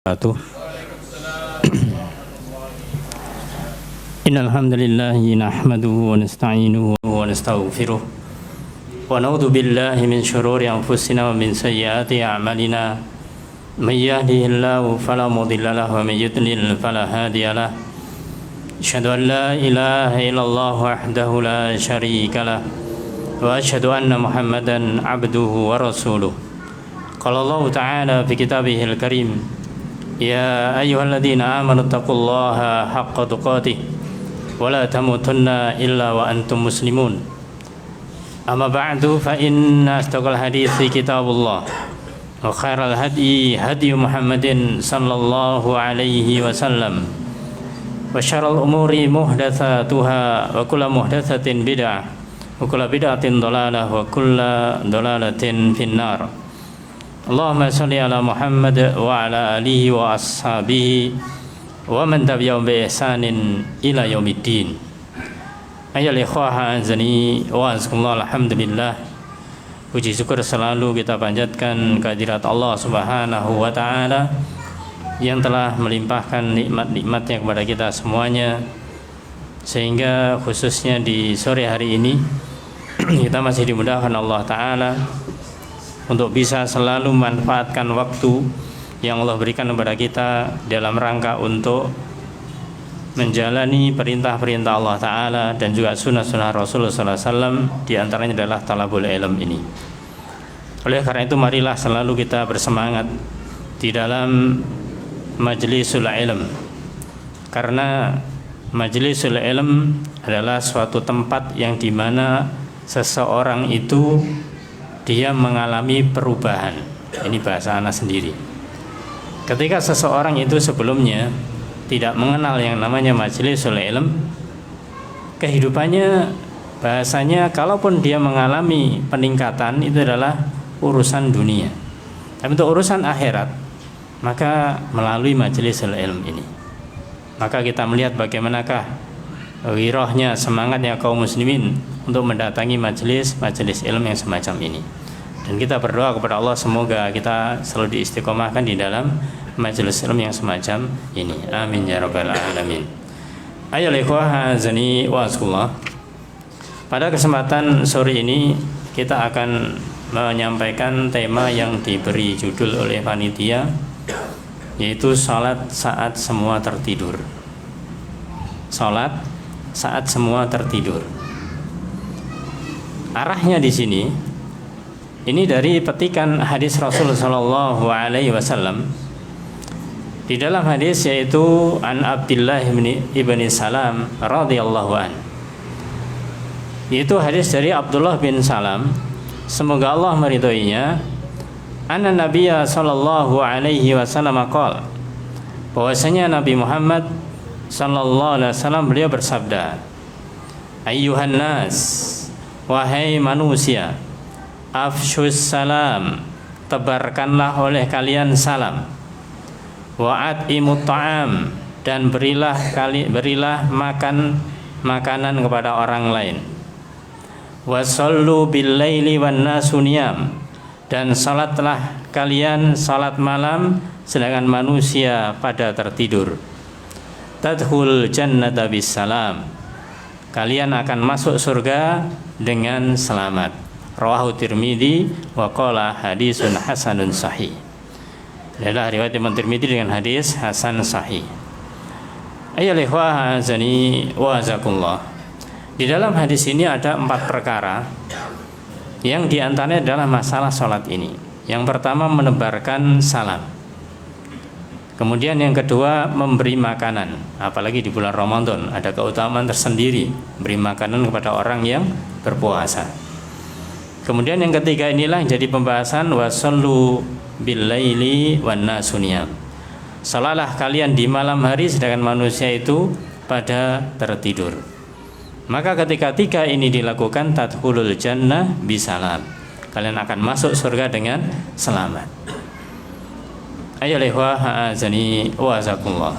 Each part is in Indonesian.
wabarakatuh. Innal hamdalillah nahmaduhu wa nasta'inuhu wa nastaghfiruh wa na'udzu billahi min shururi anfusina wa min sayyiati a'malina. May yahdihillahu fala mudilla lahu wa may yudlil fala hadiya lahu. Asyhadu an la ilaha illallah wahdahu la syarika lah wa asyhadu anna Muhammadan abduhu wa rasuluh. Qala Allah ta'ala fi kitabihil karim, ya ayyuhalladzina amanu taqullaha haqqa tuqatih wa la tamutunna illa wa antum muslimun. Amma ba'du, fa inna asdaqal hadithi kitabullah wa khairal hadi hadi Muhammadin sallallahu alaihi wasallam wa syarrul umuri muhdatsatuha wa kullu muhdatsatin bid'ah wa kullu bid'atin dhalalah wa kullu dhalalatin finnar. Allahumma shalli ala Muhammad wa ala alihi wa ashabihi wa man tabi'ahum bi ihsanin ila yaumiddin. Ayyuhal ikhwah azani wa azkumullah, alhamdulillah, puji syukur selalu kita panjatkan kehadirat Allah Subhanahu wa taala yang telah melimpahkan nikmat-nikmatnya kepada kita semuanya, sehingga khususnya di sore hari ini kita masih dimudahkan Allah taala untuk bisa selalu memanfaatkan waktu yang Allah berikan kepada kita dalam rangka untuk menjalani perintah-perintah Allah Ta'ala dan juga sunnah-sunnah Rasulullah SAW, di antaranya adalah talabul ilm ini. Oleh karena itu, marilah selalu kita bersemangat di dalam majlisul ilm, karena majlisul ilm adalah suatu tempat yang dimana seseorang itu dia mengalami perubahan. Ini bahasa anak sendiri. Ketika seseorang itu sebelumnya tidak mengenal yang namanya majlisul ilm, kehidupannya bahasanya kalaupun dia mengalami peningkatan itu adalah urusan dunia. Tapi untuk urusan akhirat, maka melalui majlisul ilm ini, maka kita melihat bagaimanakah wirahnya, semangatnya kaum muslimin untuk mendatangi majelis ilmu yang semacam ini. Dan kita berdoa kepada Allah semoga kita selalu diistiqomahkan di dalam majelis ilmu yang semacam ini. Amin ya rabbal alamin. Ayyuhal ikhwah azani wa azkullah, pada kesempatan sore ini kita akan menyampaikan tema yang diberi judul oleh panitia, yaitu salat saat semua tertidur. Salat saat semua tertidur. Arahnya di sini ini dari petikan hadis Rasulullah sallallahu alaihi wasallam. Di dalam hadis yaitu an Abdullah ibn Salam radhiyallahu an. Itu hadis dari Abdullah bin Salam, semoga Allah meridhoinya, anna Nabiyya sallallahu alaihi wasallam qala, bahwasanya Nabi Muhammad sallallahu alaihi wasallam beliau bersabda, ayyuhan nas, wahai manusia, afshus salam, tebarkanlah oleh kalian salam, wa'at imut ta'am, dan berilah makanan kepada orang lain, wasallu bil laili wan nasu niyam, dan salatlah kalian salat malam sedangkan manusia pada tertidur. Tadkhul jannata bis salam, kalian akan masuk surga dengan selamat. Rawahu Tirmidzi wa qala hadisun hasanun sahih. Adalah riwayat Imam Tirmidzi dengan hadis hasan sahih. Ayyuhal ikhwah azani wa azakumullah. Di dalam hadis ini ada 4 perkara yang diantaranya adalah masalah salat ini. Yang pertama, menebarkan salam. Kemudian yang kedua, memberi makanan. Apalagi di bulan Ramadan ada keutamaan tersendiri beri makanan kepada orang yang berpuasa. Kemudian yang ketiga inilah yang jadi pembahasan, wasallu bil laili wan nasu niyam. Salatlah kalian di malam hari sedangkan manusia itu pada tertidur. Maka ketika 3 ini dilakukan, tadkhulul jannah bisalam, kalian akan masuk surga dengan selamat. Ayyuhal ikhwah azani wa azakumullah.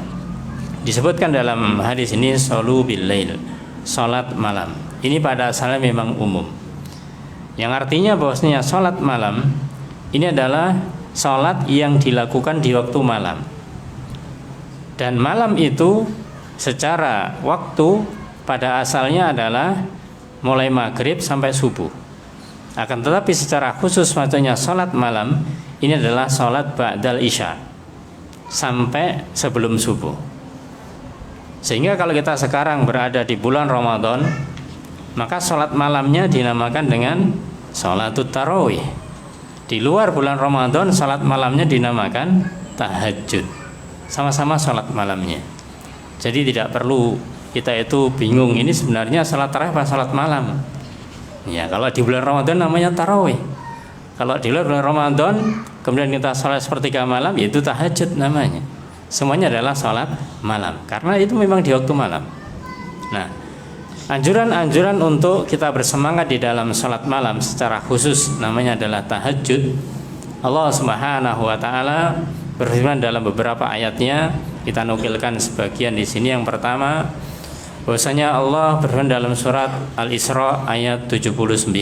Disebutkan dalam hadis ini sallu bil lail, salat malam. Ini pada asalnya memang umum, yang artinya bahwasanya salat malam ini adalah salat yang dilakukan di waktu malam. Dan malam itu secara waktu pada asalnya adalah mulai maghrib sampai subuh. Akan tetapi secara khusus maksudnya sholat malam ini adalah sholat ba'dal isya sampai sebelum subuh. Sehingga kalau kita sekarang berada di bulan Ramadan, maka sholat malamnya dinamakan dengan sholatut tarawih. Di luar bulan Ramadan sholat malamnya dinamakan tahajud. Sama-sama sholat malamnya. Jadi tidak perlu kita itu bingung ini sebenarnya sholat tarawih apa sholat malam. Ya, kalau di bulan Ramadan namanya tarawih. Kalau di luar bulan Ramadan kemudian kita sholat sepertiga malam, yaitu tahajud namanya. Semuanya adalah sholat malam karena itu memang di waktu malam. Nah, anjuran-anjuran untuk kita bersemangat di dalam sholat malam secara khusus namanya adalah tahajud. Allah Subhanahu wa taala berfirman dalam beberapa ayatnya, kita nukilkan sebagian di sini. Yang pertama, bahwasanya Allah berfirman dalam surat Al-Isra ayat 79.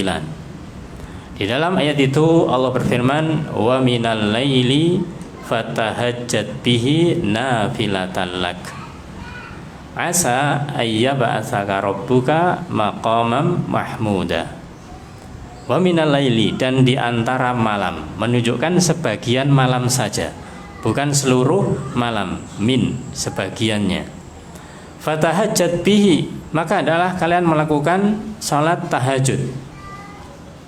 Di dalam ayat itu Allah berfirman, "Wa minal laili fatahajjat bihi nafilatan lak. Asa ayyab'atsaka rabbuka maqamam mahmuda." Wa minal laili, dan di antara malam, menunjukkan sebagian malam saja, bukan seluruh malam, min sebagiannya. Fatahajjat bihi, maka adalah kalian melakukan salat tahajud.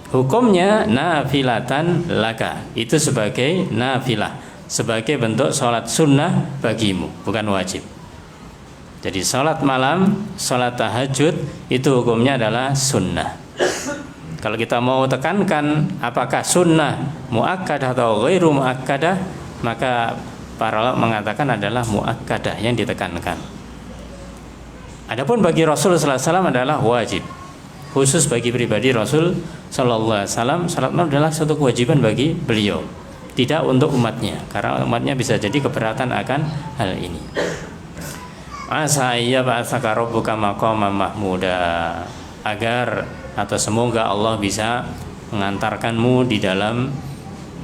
Hukumnya nafilatan laka, itu sebagai nafilah, sebagai bentuk salat sunnah bagimu, bukan wajib. Jadi salat malam, salat tahajud itu hukumnya adalah sunnah. Kalau kita mau tekankan apakah sunnah muakkadah atau ghairu muakkadah, maka para ulama mengatakan adalah muakkadah yang ditekankan. Adapun bagi Rasul sallallahu alaihi wasallam adalah wajib. Khusus bagi pribadi Rasul sallallahu alaihi wasallam, salat malam adalah suatu kewajiban bagi beliau, tidak untuk umatnya, karena umatnya bisa jadi keberatan akan hal ini. Asa ayyab'atsaka rabbuka maqaman mahmuda, agar atau semoga Allah bisa mengantarkanmu di dalam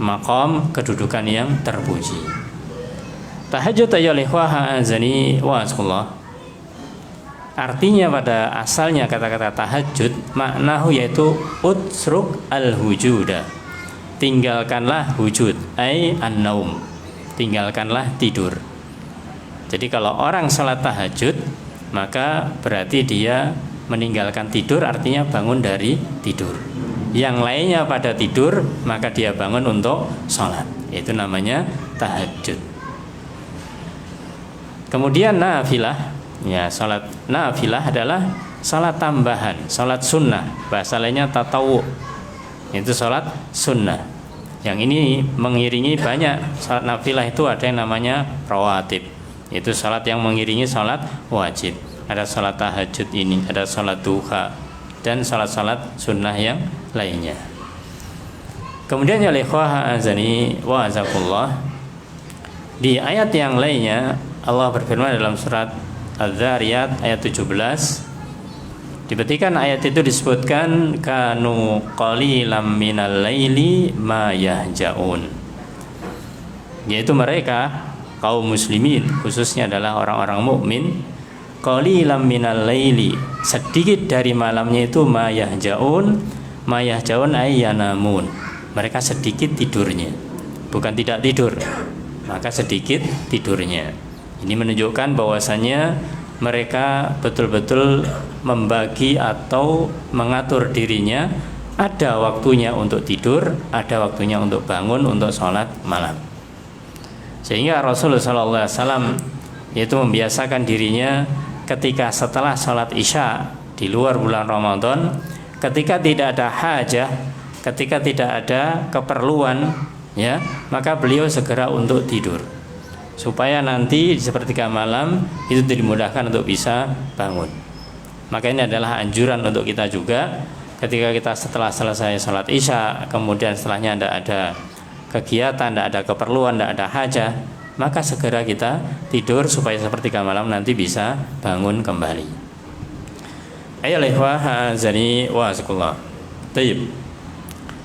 maqam kedudukan yang terpuji. Tahajud ayyuhal ikhwah azani wa asallah, artinya pada asalnya kata-kata tahajud maknahu yaitu utsruk al-hujuda, tinggalkanlah wujud, ai an-naum, tinggalkanlah tidur. Jadi kalau orang salat tahajud maka berarti dia meninggalkan tidur, artinya bangun dari tidur. Yang lainnya pada tidur maka dia bangun untuk sholat, itu namanya tahajud. Kemudian nafilah, ya, sholat nafilah adalah sholat tambahan, sholat sunnah, bahasa lainnya tatawu, itu sholat sunnah. Yang ini mengiringi banyak sholat nafilah, itu ada yang namanya rawatib, itu sholat yang mengiringi sholat wajib. Ada sholat tahajud ini, ada sholat duha, dan sholat-sholat sunnah yang lainnya. Kemudian ya ikhwah azani wa azakullah, di ayat yang lainnya Allah berfirman dalam surat Az-Zariyat ayat 17. Dibetikan ayat itu disebutkan kanu qalilam minal laili ma yahjaun, yaitu mereka kaum muslimin, khususnya adalah orang-orang mukmin, qalilam minal laili, sedikit dari malamnya itu ma yahjaun ay yanamun, mereka sedikit tidurnya, bukan tidak tidur, maka sedikit tidurnya. Ini menunjukkan bahwasannya mereka betul-betul membagi atau mengatur dirinya, ada waktunya untuk tidur, ada waktunya untuk bangun untuk sholat malam. Sehingga Rasulullah SAW yaitu membiasakan dirinya ketika setelah sholat isya di luar bulan Ramadan, ketika tidak ada hajah, ketika tidak ada keperluan, ya, maka beliau segera untuk tidur, supaya nanti di sepertiga malam itu dimudahkan untuk bisa bangun. Maka ini adalah anjuran untuk kita juga, ketika kita setelah selesai sholat isya, kemudian setelahnya tidak ada kegiatan, tidak ada keperluan, tidak ada hajah, maka segera kita tidur supaya sepertiga malam nanti bisa bangun kembali. Ayo ikhwah azani wa azakullah. Baik.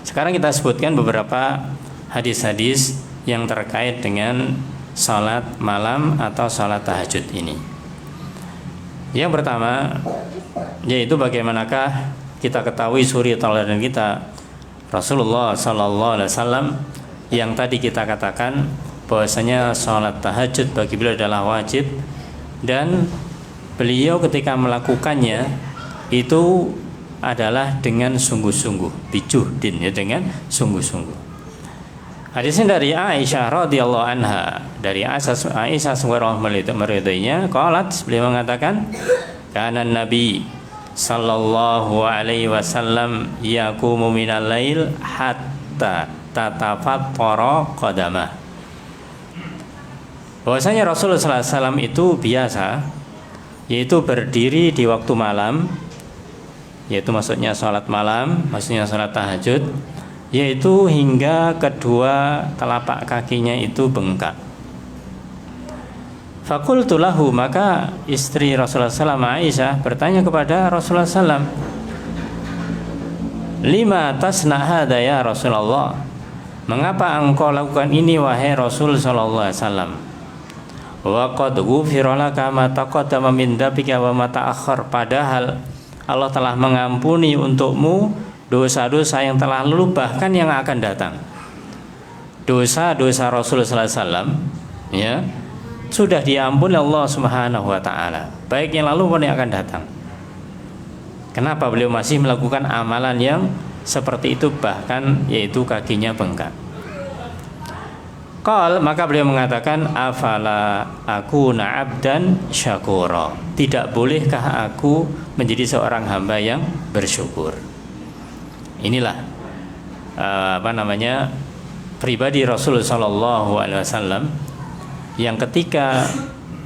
Sekarang kita sebutkan beberapa hadis-hadis yang terkait dengan salat malam atau salat tahajud ini. Yang pertama yaitu bagaimanakah kita ketahui suri tauladan kita Rasulullah sallallahu alaihi wasallam yang tadi kita katakan bahwasanya salat tahajud bagi beliau adalah wajib, dan beliau ketika melakukannya itu adalah dengan sungguh-sungguh, bijuhdin, ya, dengan sungguh-sungguh. Hadisnya dari Aisyah radhiyallahu anha, dari Aisyah semoga Allah meridainya, qalat, beliau mengatakan, kana Nabi sallallahu alaihi wasallam yaqumu minal lail hatta tatafattara qadamah. Bahwasanya Rasulullah sallallahu alaihi wasallam itu biasa yaitu berdiri di waktu malam, yaitu maksudnya salat malam, maksudnya salat tahajud, yaitu hingga kedua telapak kakinya itu bengkak. Fakultu lahu, maka istri Rasulullah SAW Aisyah bertanya kepada Rasulullah SAW, lima tasna hadza ya Rasulullah, mengapa engkau lakukan ini wahai Rasul sallallahu alaihi wasallam? Wa qad ghufira laka ma taqaddama min dzambika wa ma ta'akhkhar, padahal Allah telah mengampuni untukmu dosa-dosa yang telah lalu bahkan yang akan datang. Dosa-dosa Rasulullah sallallahu alaihi wasallam, ya, sudah diampuni Allah Subhanahu wa taala, baik yang lalu maupun yang akan datang. Kenapa beliau masih melakukan amalan yang seperti itu, bahkan yaitu kakinya bengkak? Qal, maka beliau mengatakan, afala akuna abdan syakura, tidak bolehkah aku menjadi seorang hamba yang bersyukur? Inilah pribadi Rasulullah Shallallahu Alaihi Wasallam yang ketika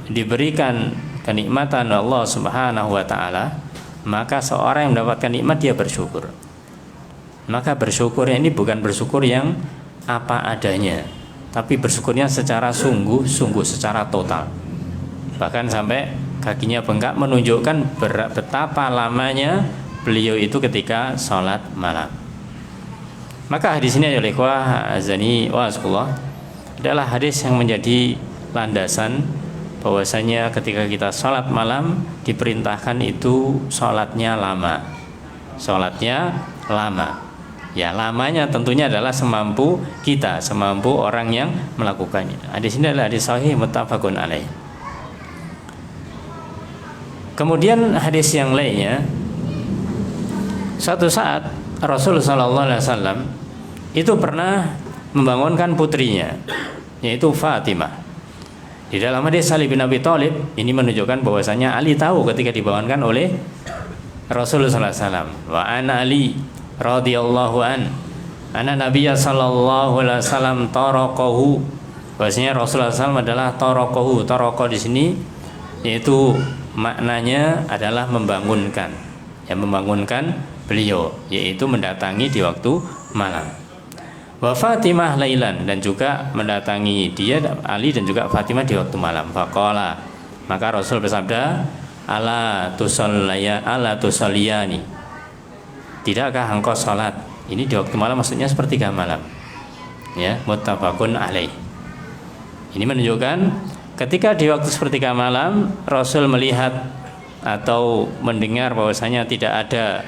diberikan kenikmatan Allah Subhanahu Wa Taala, maka seorang yang mendapatkan nikmat dia bersyukur. Maka bersyukurnya ini bukan bersyukur yang apa adanya, tapi bersyukurnya secara sungguh-sungguh, secara total. Bahkan sampai kakinya bengkak, menunjukkan betapa lamanya beliau itu ketika sholat malam. Maka hadis ini azani wa asqullah adalah hadis yang menjadi landasan bahwasanya ketika kita sholat malam diperintahkan itu sholatnya lama. Sholatnya lama. Ya, lamanya tentunya adalah semampu kita, semampu orang yang melakukannya. Hadis ini adalah hadis sahih muttafaqun alaih. Kemudian hadis yang lainnya, suatu saat Rasul sallallahu alaihi wasallam itu pernah membangunkan putrinya, yaitu Fatimah. Di dalam hadis Ali bin Abi Thalib ini menunjukkan bahwasanya Ali tahu ketika dibangunkan oleh Rasul sallallahu alaihi wasallam. Wa ana Ali radhiyallahu anna Nabiyya sallallahu alaihi wasallam taraqahu. Bahwasanya Rasulullah SAW adalah taraqahu. Taraqa di sini yaitu maknanya adalah membangunkan. Yang membangunkan beliau, yaitu mendatangi di waktu malam. Wa Fatimah lailan, dan juga mendatangi dia Ali dan juga Fatimah di waktu malam. Faqala, maka Rasul bersabda, ala tusalliyani, tidakkah engkau salat? Ini di waktu malam, maksudnya sepertiga malam. Ya, muttafaqun alaih. Ini menunjukkan ketika di waktu sepertiga malam Rasul melihat atau mendengar bahwasanya tidak ada,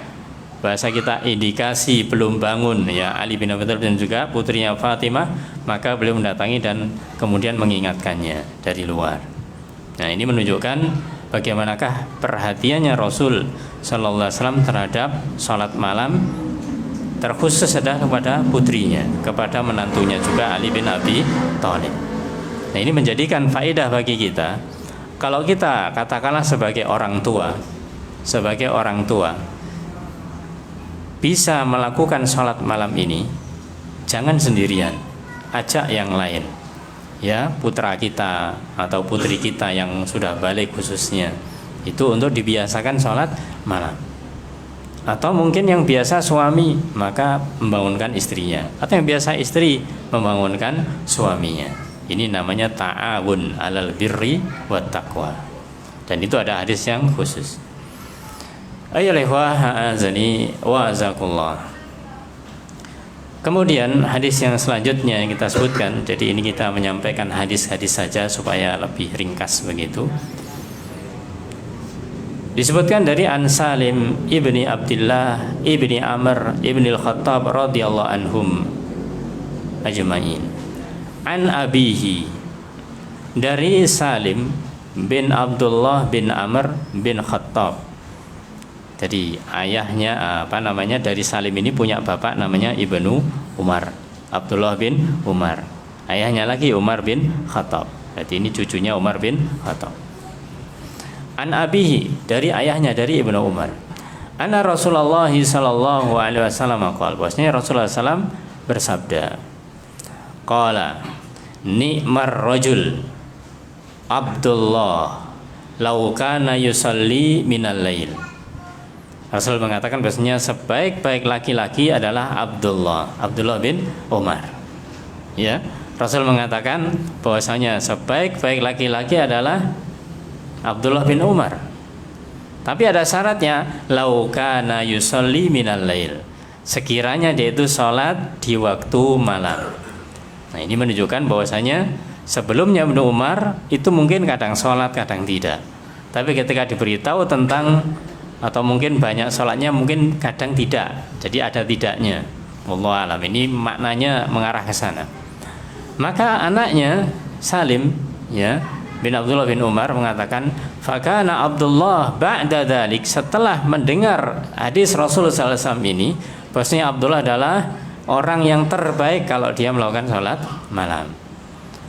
bahasa kita, indikasi belum bangun ya Ali bin Abi Thalib dan juga putrinya Fatimah, maka beliau mendatangi dan kemudian mengingatkannya dari luar. Nah, ini menunjukkan bagaimanakah perhatiannya Rasul sallallahu alaihi wasallam terhadap salat malam, terkhusus adalah kepada putrinya, kepada menantunya juga Ali bin Abi Thalib. Nah, ini menjadikan faedah bagi kita. Kalau kita katakanlah sebagai orang tua bisa melakukan sholat malam ini, jangan sendirian, ajak yang lain, ya, putra kita atau putri kita yang sudah balik khususnya, itu untuk dibiasakan sholat malam. Atau mungkin yang biasa suami, maka membangunkan istrinya, atau yang biasa istri membangunkan suaminya. Ini namanya ta'awun 'alal birri wat taqwa. Dan itu ada hadis yang khusus. Ayyuhal ikhwah, a'azani wa azakullah. Kemudian hadis yang selanjutnya yang kita sebutkan, jadi ini kita menyampaikan hadis-hadis saja supaya lebih ringkas begitu. Disebutkan dari An Salim ibni Abdullah ibni Amr ibni Al-Khattab radhiyallahu anhum ajma'in. An abihi, dari Salim bin Abdullah bin Amr bin Khattab. Jadi ayahnya dari Salim ini punya bapak namanya Ibnu Umar, Abdullah bin Umar. Ayahnya lagi Umar bin Khattab. Berarti ini cucunya Umar bin Khattab. An abihi, dari ayahnya, dari Ibnu Umar. Anna Rasulullah sallallahu alaihi wasallam qala, bahwasanya Rasulullah sallam bersabda. Qala ni'mar rajul Abdullah law kana yusalli minal lail. Rasul mengatakan bahwasanya sebaik-baik laki-laki adalah Abdullah bin Umar. Ya, Rasul mengatakan bahwasanya sebaik-baik laki-laki adalah Abdullah bin Umar. Tapi ada syaratnya, lau kana yusalli minal lail. Sekiranya dia itu sholat di waktu malam. Nah, ini menunjukkan bahwasanya sebelumnya Ibnu Umar itu mungkin kadang sholat, kadang tidak. Tapi ketika diberitahu tentang atau mungkin banyak sholatnya, mungkin kadang tidak. Jadi ada tidaknya. Wallahu alam. Ini maknanya mengarah ke sana. Maka anaknya Salim, ya, bin Abdullah bin Umar mengatakan, fakana Abdullah ba'da dzalik, setelah mendengar hadis Rasulullah SAW ini, bahwasanya Abdullah adalah orang yang terbaik kalau dia melakukan sholat malam.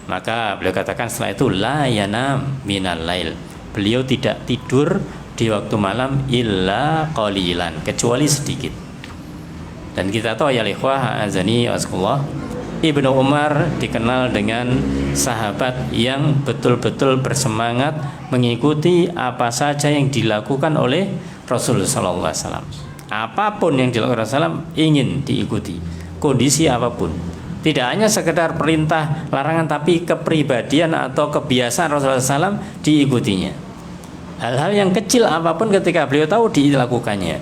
Maka beliau katakan setelah itu, la yanam minal lail, beliau tidak tidur di waktu malam illa qalilan, kecuali sedikit. Dan kita tahu ya ikhwah azani wasqullah, Ibnu Umar dikenal dengan sahabat yang betul-betul bersemangat mengikuti apa saja yang dilakukan oleh Rasulullah SAW. Apapun yang dilakukan Rasulullah SAW ingin diikuti, kondisi apapun. Tidak hanya sekedar perintah larangan, tapi kepribadian atau kebiasaan Rasulullah SAW diikutinya. Hal-hal yang kecil apapun ketika beliau tahu dilakukannya.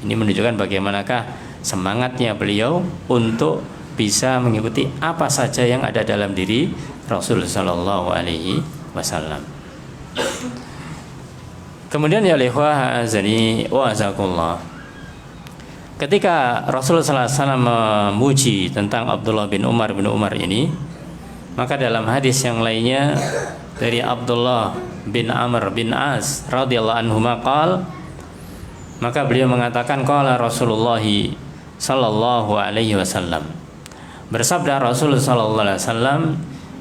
Ini menunjukkan bagaimanakah semangatnya beliau untuk bisa mengikuti apa saja yang ada dalam diri Rasulullah Shallallahu Alaihi Wasallam. Kemudian ya ikhwah azani wa azakullah, ketika Rasulullah Sallallahu Alaihi Wasallam memuji tentang Abdullah bin Umar ini, maka dalam hadis yang lainnya dari Abdullah bin Amr bin As radhiyallahu anhuma qala, maka beliau mengatakan qala Rasulullah sallallahu alaihi wasallam, bersabda Rasul sallallahu alaihi wasallam,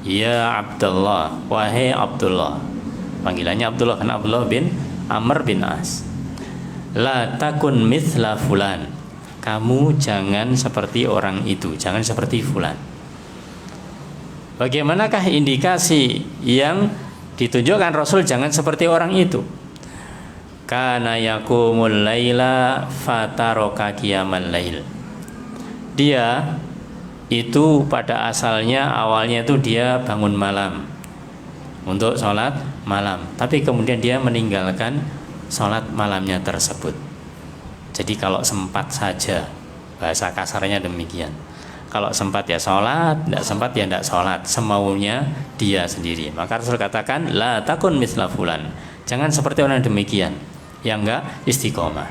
ya Abdullah, wahai Abdullah, panggilannya Abdullah kan Abdullah bin Amr bin As, la takun mithla fulan, kamu jangan seperti orang itu, jangan seperti fulan. Bagaimanakah indikasi yang ditunjukkan Rasul jangan seperti orang itu? Kana yaqumul laila fataroka qiyamal lail. Dia itu pada asalnya, awalnya itu dia bangun malam untuk sholat malam, tapi kemudian dia meninggalkan sholat malamnya tersebut. Jadi kalau sempat saja, bahasa kasarnya demikian. Kalau sempat ya sholat, tidak sempat ya tidak sholat, semaunya dia sendiri. Maka Rasul katakan, la takun misla fulan, jangan seperti orang demikian yang enggak istiqomah.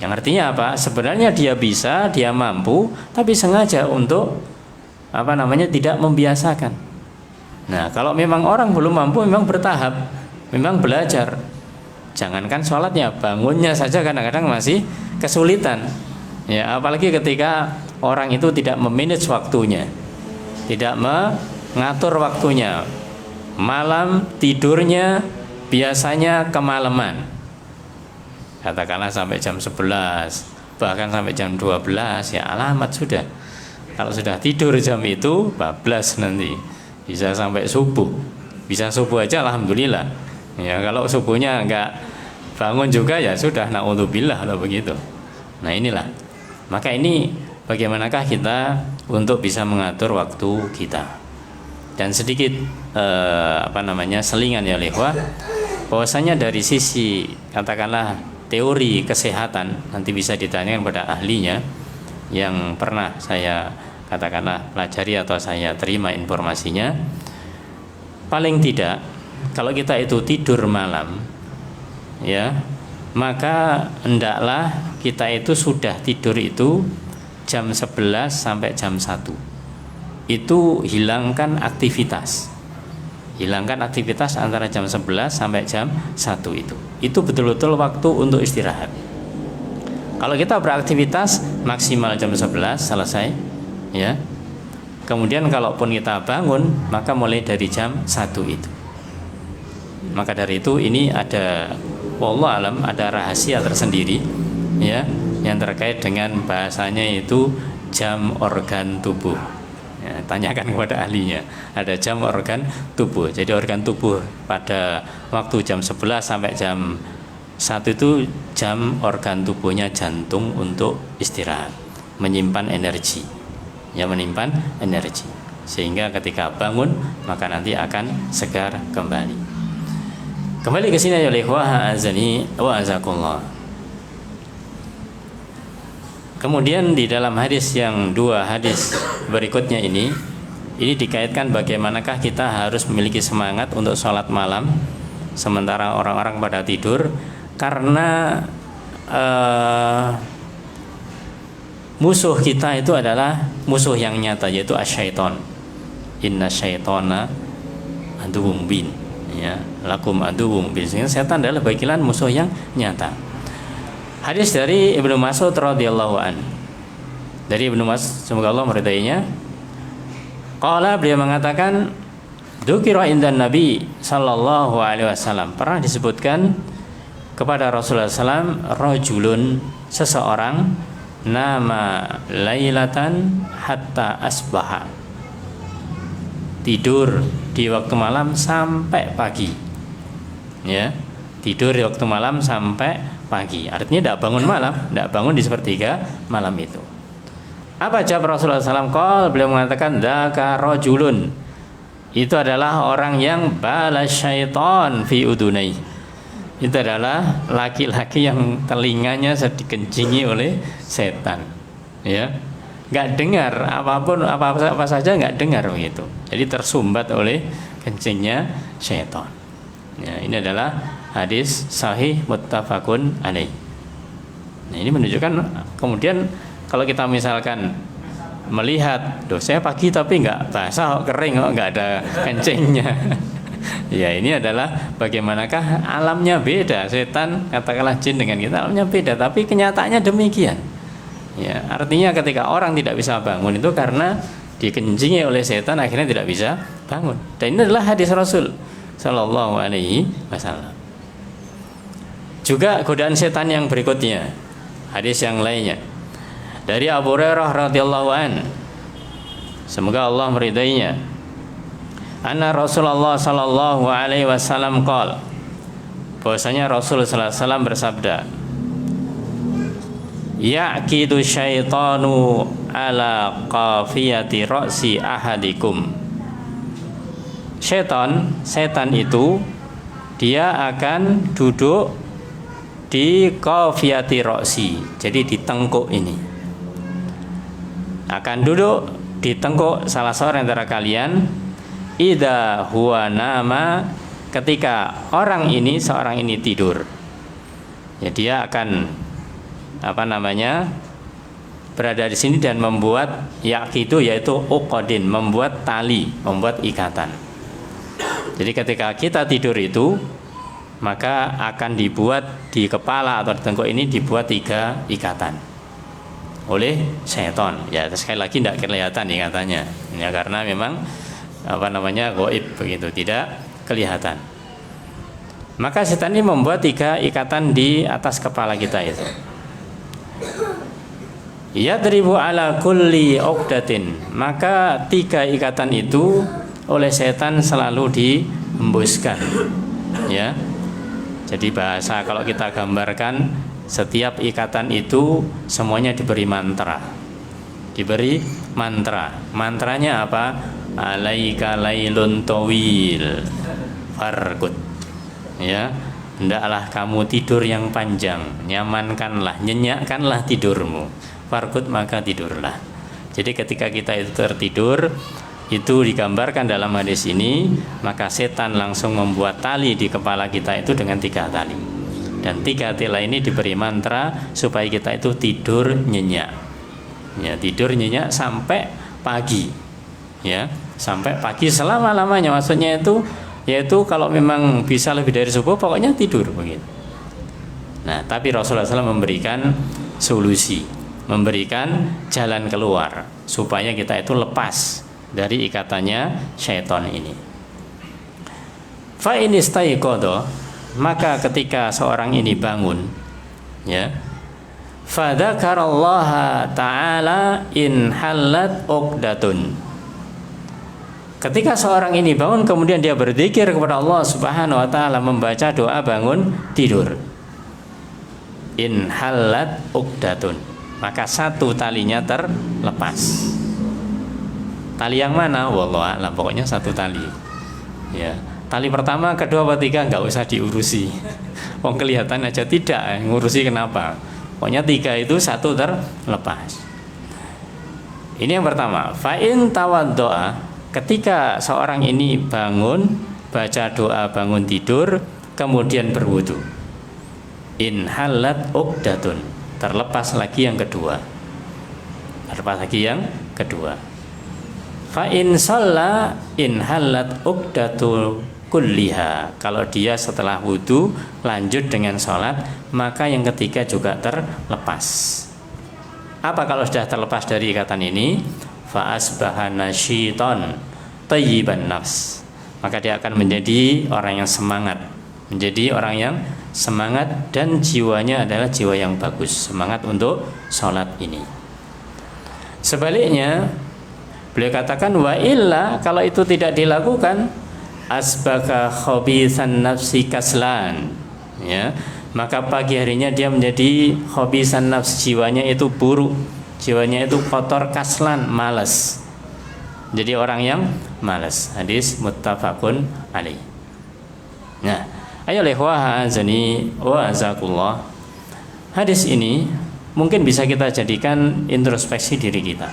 Yang artinya apa? Sebenarnya dia bisa, dia mampu, tapi sengaja untuk tidak membiasakan. Nah, kalau memang orang belum mampu, memang bertahap, memang belajar. Jangankan sholatnya, bangunnya saja kadang-kadang masih kesulitan. Ya, apalagi ketika orang itu tidak memanage waktunya, tidak mengatur waktunya. Malam tidurnya biasanya kemalaman, katakanlah sampai jam 11, bahkan sampai jam 12, ya alamat sudah. Kalau sudah tidur jam itu, bablas nanti. Bisa sampai subuh. Bisa subuh aja alhamdulillah. Ya, kalau subuhnya enggak bangun juga ya sudah, naudzubillah kalau begitu. Nah, inilah. Maka ini bagaimanakah kita untuk bisa mengatur waktu kita. Dan sedikit selingan ya lehwa, bahwasanya dari sisi katakanlah teori kesehatan, nanti bisa ditanyakan pada ahlinya, yang pernah saya katakanlah pelajari atau saya terima informasinya, paling tidak kalau kita itu tidur malam, ya, maka hendaklah kita itu sudah tidur itu jam 11 sampai jam 1. Itu hilangkan aktivitas antara jam 11 sampai jam 1 itu. Itu betul-betul waktu untuk istirahat. Kalau kita beraktivitas maksimal jam 11 selesai, ya. Kemudian kalaupun kita bangun, maka mulai dari jam 1 itu. Maka dari itu ini ada, wallahu alam, ada rahasia tersendiri, ya, yang terkait dengan bahasanya itu jam organ tubuh. Ya, tanyakan kepada ahlinya. Ada jam organ tubuh. Jadi organ tubuh pada waktu jam 11 sampai jam 1 itu jam organ tubuhnya jantung untuk istirahat, menyimpan energi. Ya, menyimpan energi. Sehingga ketika bangun maka nanti akan segar kembali. Kembali ke sini ya ikhwah azani wa azakullah. Kemudian di dalam hadis yang dua hadis berikutnya ini dikaitkan bagaimanakah kita harus memiliki semangat untuk sholat malam sementara orang-orang pada tidur, karena musuh kita itu adalah musuh yang nyata, yaitu asyaiton. Inna syaitona aduwwum bin, ya, lakum aduwwum bin. Setan adalah bagi kalian musuh yang nyata. Hadis dari Ibnu Mas'ud radhiyallahu an. Dari Ibnu Mas'ud, semoga Allah meridainya. Qala, beliau mengatakan, dzukira indan Nabi sallallahu alaihi wasallam. Pernah disebutkan kepada Rasulullah sallam, rajulun, seseorang, nama lailatan hatta asbaha. Tidur di waktu malam sampai pagi. Ya, tidur di waktu malam sampai pagi, artinya tidak bangun malam, tidak bangun di sepertiga malam itu. Apa jawab Rasulullah SAW? Beliau mengatakan, dzaka rajulun, itu adalah orang yang bala syaiton fi udunai. Itu adalah laki-laki yang telinganya dikencingi oleh setan, ya, nggak dengar apapun, apa saja nggak dengar begitu. Jadi tersumbat oleh kencingnya syaitan. Ya, ini adalah hadis sahih muttafaqun alaih. Nah, ini menunjukkan kemudian kalau kita misalkan melihat, saya pagi tapi nggak basah, kering, nggak ada kencingnya. Ya, ini adalah bagaimanakah alamnya beda. Setan, katakanlah jin dengan kita, alamnya beda, tapi kenyataannya demikian. Ya, artinya ketika orang tidak bisa bangun itu karena dikencingi oleh setan, akhirnya tidak bisa bangun. Dan ini adalah hadis Rasul sallallahu alaihi wasallam. Juga godaan setan yang berikutnya, hadis yang lainnya dari Abu Hurairah radhiyallahu an, semoga Allah meridainya, anna Rasulullah sallallahu alaihi wasallam qala, bahwasanya Rasul sallallahu alaihi wasallam bersabda, yaqidu syaitanu ala qafiyati ra'si ahadikum. Setan itu dia akan duduk di qafiyati ra'si, jadi di tengkuk ini. Akan duduk di tengkuk salah seorang antara kalian, idza huwa nama, ketika seorang ini tidur. Ya, dia akan berada di sini dan membuat yaqidu, yaitu uqadin, membuat tali, membuat ikatan. Jadi ketika kita tidur itu, maka akan dibuat di kepala atau di tengkuk ini dibuat 3 ikatan oleh syaitan. Ya, sekali lagi tidak kelihatan ikatannya, ya, karena memang gaib begitu, tidak kelihatan. Maka setan ini membuat 3 ikatan di atas kepala kita itu. Yadribu ala kulli uqdatin, maka 3 ikatan itu oleh setan selalu dihembuskan, ya. Jadi bahasa kalau kita gambarkan, setiap ikatan itu semuanya diberi mantra. Mantranya apa? Alaika lailun tawil farqud. Ya, hendaklah kamu tidur yang panjang, nyamankanlah, nyenyakkanlah tidurmu. farqud maka tidurlah. Jadi ketika kita itu tertidur, itu digambarkan dalam hadis ini, maka setan langsung membuat tali di kepala kita itu dengan 3 tali. Dan 3 tali ini diberi mantra supaya kita itu tidur nyenyak. Ya, tidur nyenyak sampai pagi. Ya, sampai pagi selama-lamanya, maksudnya itu yaitu kalau memang bisa lebih dari subuh pokoknya tidur begitu. Nah, tapi Rasulullah SAW memberikan solusi, memberikan jalan keluar supaya kita itu lepas dari ikatannya syaitan ini. Fa in istaiqadha, maka ketika seorang ini bangun, ya, fa dzakarallaha ta'ala in halat uqdatun. Ketika seorang ini bangun kemudian dia berzikir kepada Allah Subhanahu wa taala, membaca doa bangun tidur. In halat uqdatun, maka 1 talinya terlepas. Tali yang mana? Wallahu a'lam, pokoknya 1 tali. Ya, tali pertama, kedua, ketiga nggak usah diurusi. Wong kelihatan aja tidak, ngurusi kenapa? Pokoknya 3 itu 1 terlepas. Ini yang pertama. Fa in tawaddoa, ketika seorang ini bangun, baca doa bangun tidur, kemudian berwudu. In halat uqdatun, terlepas lagi yang kedua. Terlepas lagi yang kedua. Fa in shalla in halat uqdatu kulliha. Kalau dia setelah wudu lanjut dengan sholat, maka yang ketiga juga terlepas. Apa kalau sudah terlepas dari ikatan ini? Fa asbaha nasyiton thayyiban nafs, maka dia akan menjadi orang yang semangat, menjadi orang yang semangat dan jiwanya adalah jiwa yang bagus, semangat untuk sholat ini. Sebaliknya beliau katakan wa illa, kalau itu tidak dilakukan, asbaka khabisan nafsi kaslan, ya, maka pagi harinya dia menjadi khabisan nafs, jiwanya itu buruk, jiwanya itu kotor, kaslan, malas, jadi orang yang malas. Hadis muttafaqun alaih. Nah, ayo lehwa azani wa azakullah. Hadis ini mungkin bisa kita jadikan introspeksi diri kita.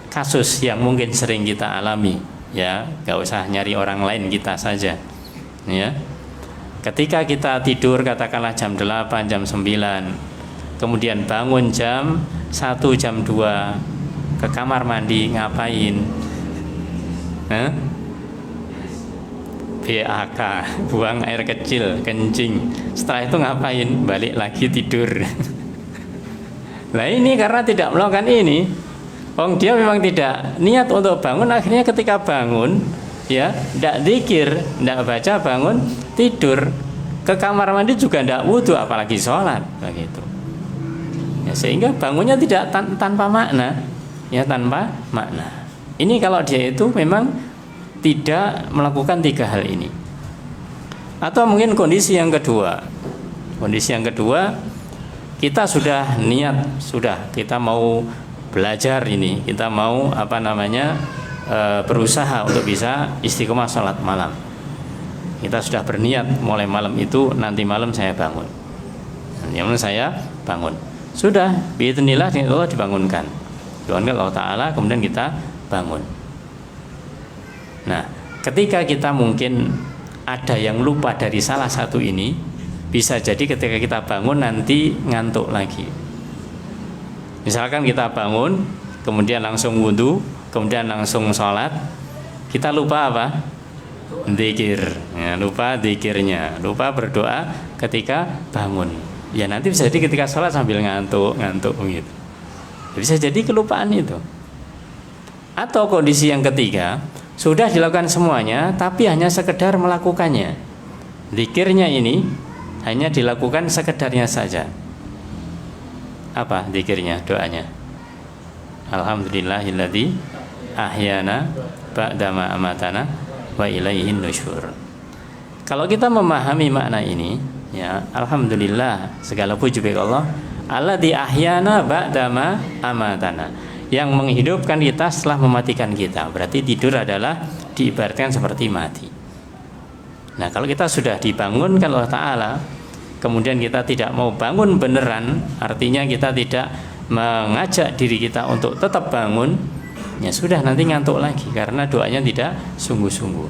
Kasus yang mungkin sering kita alami, ya, gak usah nyari orang lain, kita saja, ya. Ketika kita tidur katakanlah jam 8, jam 9, kemudian bangun jam 1, jam 2, ke kamar mandi, ngapain? BAK, buang air kecil, kencing. Setelah itu ngapain? Balik lagi tidur. Nah, ini karena tidak melakukan ini. Dia memang tidak niat untuk bangun, akhirnya ketika bangun, ya, tidak zikir, tidak baca, bangun tidur, ke kamar mandi juga tidak wudu, apalagi sholat, begitu. Ya, sehingga bangunnya tidak tanpa makna, ya, tanpa makna. Ini kalau dia itu memang tidak melakukan 3 hal ini. Atau mungkin kondisi yang kedua. Kondisi yang kedua, kita sudah niat, sudah kita mau belajar ini, kita mau berusaha untuk bisa istiqomah sholat malam. Kita sudah berniat mulai malam itu, nanti malam saya bangun, nanti malam saya bangun. Sudah, biidznillah Allah dibangunkan Allah Ta'ala, kemudian kita bangun. Nah, ketika kita mungkin ada yang lupa dari salah satu ini, bisa jadi ketika kita bangun nanti ngantuk lagi. Misalkan kita bangun, kemudian langsung wudu, kemudian langsung sholat, kita lupa apa? Zikir, ya, lupa zikirnya, lupa berdoa ketika bangun. Ya, nanti bisa jadi ketika sholat sambil ngantuk begitu. Bisa jadi kelupaan itu. Atau kondisi yang ketiga, sudah dilakukan semuanya, tapi hanya sekedar melakukannya. Zikirnya ini hanya dilakukan sekedarnya saja. Apa zikirnya, doanya? Alhamdulillahilladzi ahyana ba'dama amatana wa ilaihin nusyur. Kalau kita memahami makna ini, ya, alhamdulillah, segala puji bagi Allah, alladzi ahyana ba'dama amatana, yang menghidupkan kita setelah mematikan kita. Berarti tidur adalah diibaratkan seperti mati. Nah, kalau kita sudah dibangunkan Allah Ta'ala, kemudian kita tidak mau bangun beneran, artinya kita tidak mengajak diri kita untuk tetap bangun, ya sudah nanti ngantuk lagi karena doanya tidak sungguh-sungguh.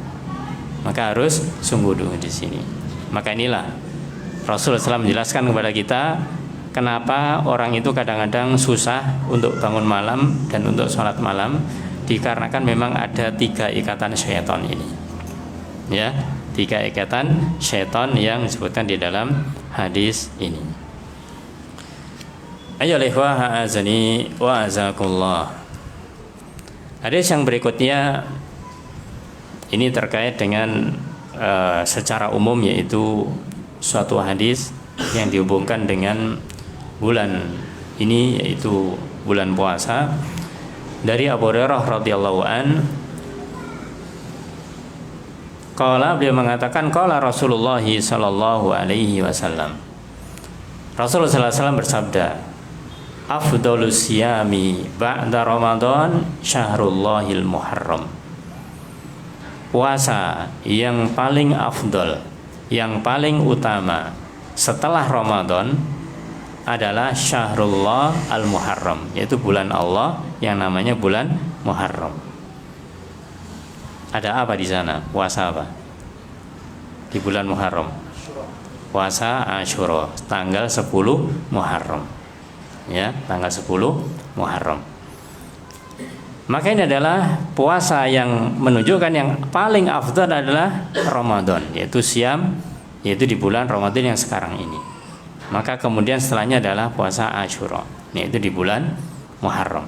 Maka harus sungguh dulu di sini. Maka inilah Rasulullah SAW menjelaskan kepada kita kenapa orang itu kadang-kadang susah untuk bangun malam dan untuk sholat malam, dikarenakan memang ada 3 ikatan syaitan ini. Ya, 3 ikatan syaitan yang disebutkan di dalam hadis ini. Ayyuhal ikhwah a'azani wa azakullah. Hadis yang berikutnya ini terkait dengan secara umum, yaitu suatu hadis yang dihubungkan dengan bulan ini, yaitu bulan puasa, dari Abu Hurairah radhiyallahu an. Qala, beliau mengatakan, qala Rasulullah sallallahu alaihi wasallam. Rasulullah sallallahu alaihi wasallam bersabda, afdhalus siyami ba'da Ramadan syahrullahil muharram. Puasa yang paling afdal, yang paling utama setelah Ramadan adalah Syahrullah al-Muharram, yaitu bulan Allah yang namanya bulan Muharram. Ada apa di sana? Puasa apa? Di bulan Muharram. Puasa Asyura, tanggal 10 Muharram. Ya, tanggal 10 Muharram. Maka ini adalah puasa yang menunjukkan yang paling afdal adalah Ramadan, yaitu siam, yaitu di bulan Ramadan yang sekarang ini. Maka kemudian setelahnya adalah puasa Asyura, yaitu di bulan Muharram.